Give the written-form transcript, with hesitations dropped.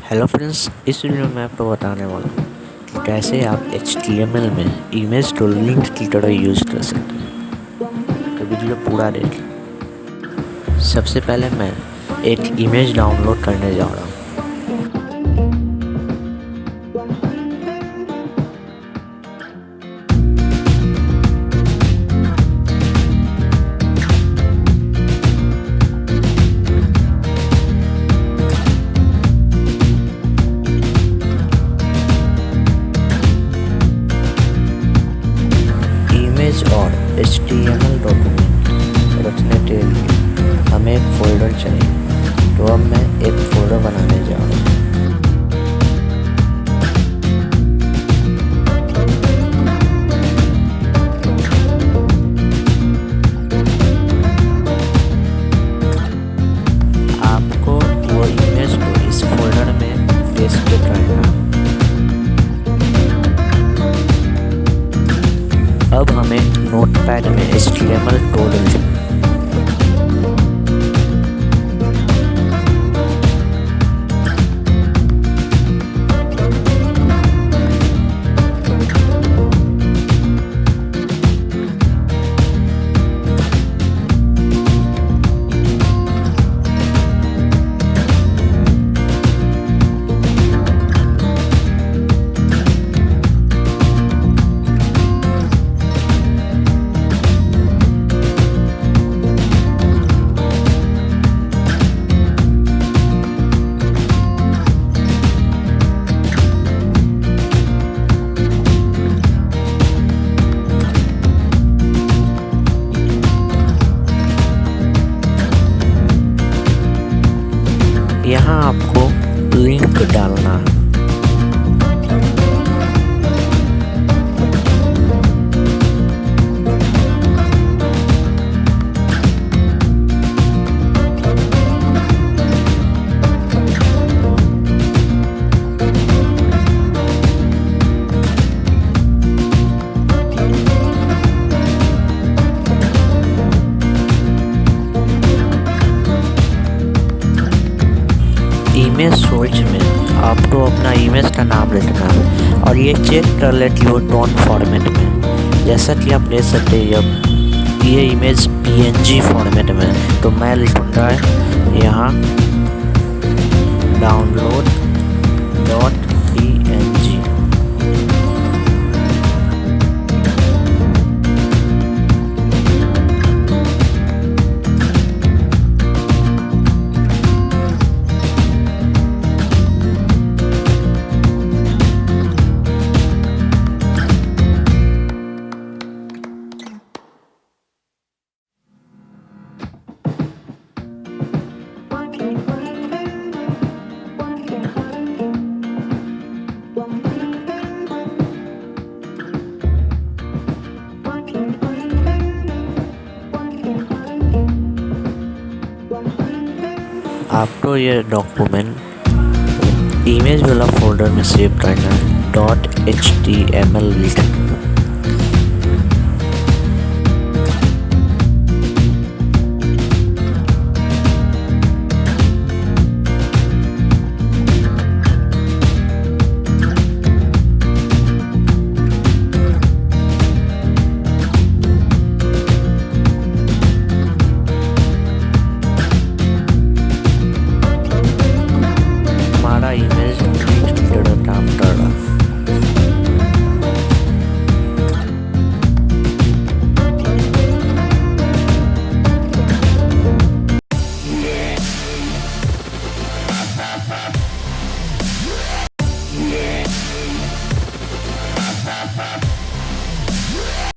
Hello friends, इस video में मैं आपको बताने वाला हूँ कि कैसे आप HTML में इमेज को लिंक की तरह यूज़ कर सकते हैं। तो वीडियो पूरा देखें। सबसे पहले मैं एक इमेज डाउनलोड करने जा रहा हूँ। इमेज और HTML डॉक्यूमेंट रखने के लिए हमें एक फ़ोल्डर चाहिए। तो अब मैं एक फ़ोल्डर बनाने जा रहा हूँ। आपको वो इमेज को इस फोल्डर में पेस्ट करना। अब हमें नोटपैड में HTML कोड लिखना। यहाँ आपको लिंक डालना है। इमेज सोर्स में आपको अपना इमेज का नाम लिखना है और ये चेक कर ले कि वो टोन फॉर्मेट में, जैसा कि आप देख सकते हैं अब ये इमेज PNG फॉर्मेट में। तो मैं लिखूँगा यहाँ डाउनलोड .png। आपको ये डॉक्यूमेंट इमेज वाला फोल्डर में सेव करना है। .html लिखना।